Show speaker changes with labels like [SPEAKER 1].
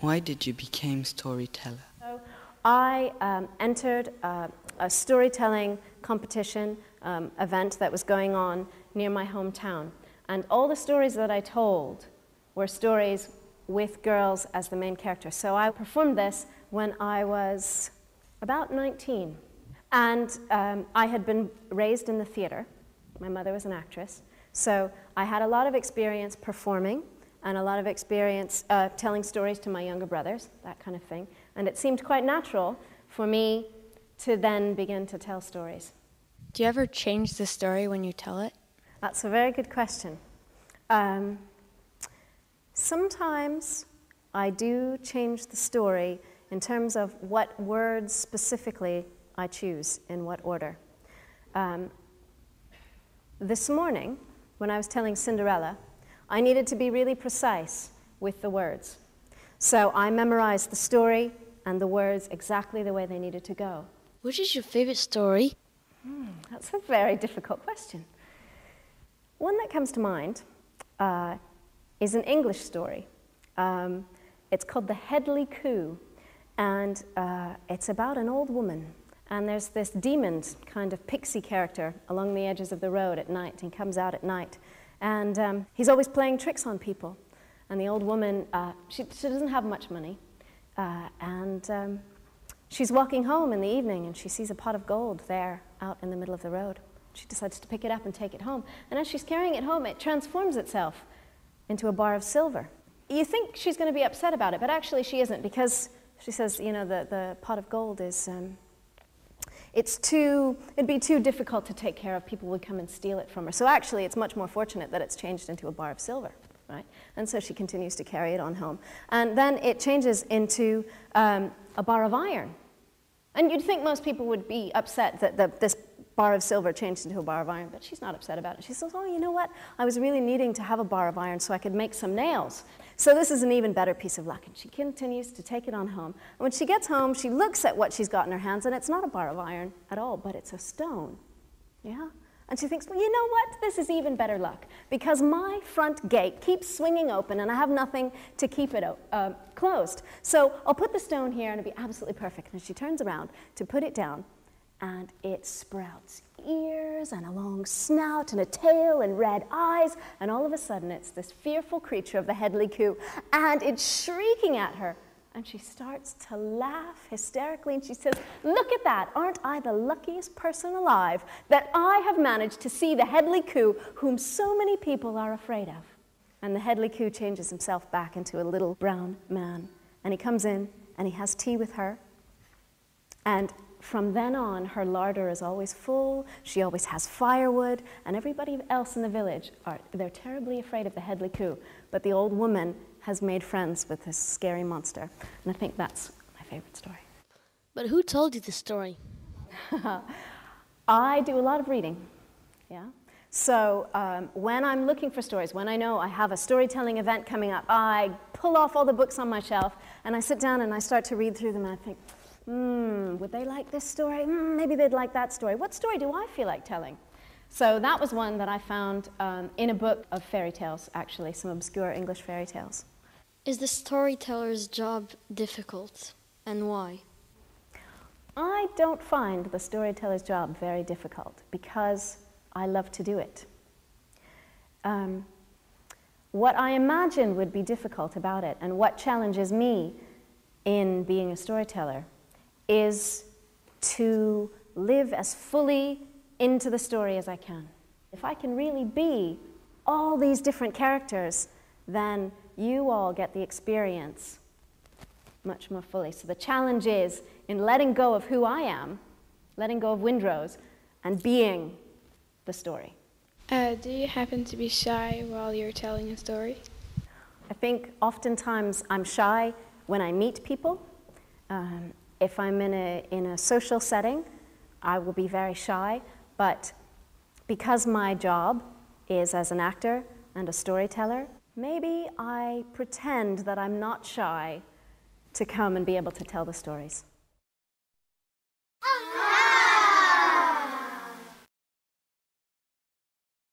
[SPEAKER 1] Why did you become storyteller?
[SPEAKER 2] So I entered a storytelling competition event that was going on near my hometown. And all the stories that I told were stories with girls as the main character. So I performed this when I was about 19. And I had been raised in the theater. My mother was an actress. So I had a lot of experience performing and a lot of experience telling stories to my younger brothers, that kind of thing. And it seemed quite natural for me to then begin to tell stories.
[SPEAKER 3] Do you ever change the story when you tell it?
[SPEAKER 2] That's a very good question. Sometimes I do change the story in terms of what words specifically I choose, in what order. This morning, when I was telling Cinderella, I needed to be really precise with the words. So I memorized the story and the words exactly the way they needed to go.
[SPEAKER 3] Which is your favorite story?
[SPEAKER 2] That's a very difficult question. One that comes to mind is an English story. It's called The Headley Coo, and it's about an old woman. And there's this demon kind of pixie character along the edges of the road at night. He comes out at night, and he's always playing tricks on people. And the old woman, she doesn't have much money, and she's walking home in the evening, and she sees a pot of gold there out in the middle of the road. She decides to pick it up and take it home. And as she's carrying it home, it transforms itself into a bar of silver. You think she's going to be upset about it, but actually she isn't, because she says, you know, the pot of gold is, it'd be too difficult to take care of. People would come and steal it from her. So actually it's much more fortunate that it's changed into a bar of silver, right? And so she continues to carry it on home. And then it changes into a bar of iron. And you'd think most people would be upset that this bar of silver changed into a bar of iron, but she's not upset about it. She says, oh, you know what? I was really needing to have a bar of iron so I could make some nails. So this is an even better piece of luck. And she continues to take it on home. And when she gets home, she looks at what she's got in her hands, and it's not a bar of iron at all, but it's a stone. Yeah? And she thinks, well, you know what? This is even better luck, because my front gate keeps swinging open, and I have nothing to keep it closed. So I'll put the stone here, and it'll be absolutely perfect. And she turns around to put it down, and it sprouts ears and a long snout and a tail and red eyes, and all of a sudden it's this fearful creature of the Headley Coo, and it's shrieking at her. And she starts to laugh hysterically, and she says, look at that, aren't I the luckiest person alive that I have managed to see the Headley Coo whom so many people are afraid of. And the Headley Coo changes himself back into a little brown man, and he comes in and he has tea with her, and from then on, her larder is always full, she always has firewood, and everybody else in the village, they're terribly afraid of the Headley Coo, but the old woman has made friends with this scary monster, and I think that's my favorite story.
[SPEAKER 3] But who told you the story?
[SPEAKER 2] I do a lot of reading, yeah? So when I'm looking for stories, when I know I have a storytelling event coming up, I pull off all the books on my shelf, and I sit down and I start to read through them, and I think, would they like this story? Maybe they'd like that story. What story do I feel like telling? So that was one that I found in a book of fairy tales, actually, some obscure English fairy tales.
[SPEAKER 3] Is the storyteller's job difficult, and why?
[SPEAKER 2] I don't find the storyteller's job very difficult, because I love to do it. What I imagine would be difficult about it, and what challenges me in being a storyteller, is to live as fully into the story as I can. If I can really be all these different characters, then you all get the experience much more fully. So the challenge is in letting go of who I am, letting go of Windrose, and being the story.
[SPEAKER 4] Do you happen to be shy while you're telling a story?
[SPEAKER 2] I think oftentimes I'm shy when I meet people. If I'm in a social setting, I will be very shy, but because my job is as an actor and a storyteller, maybe I pretend that I'm not shy to come and be able to tell the stories.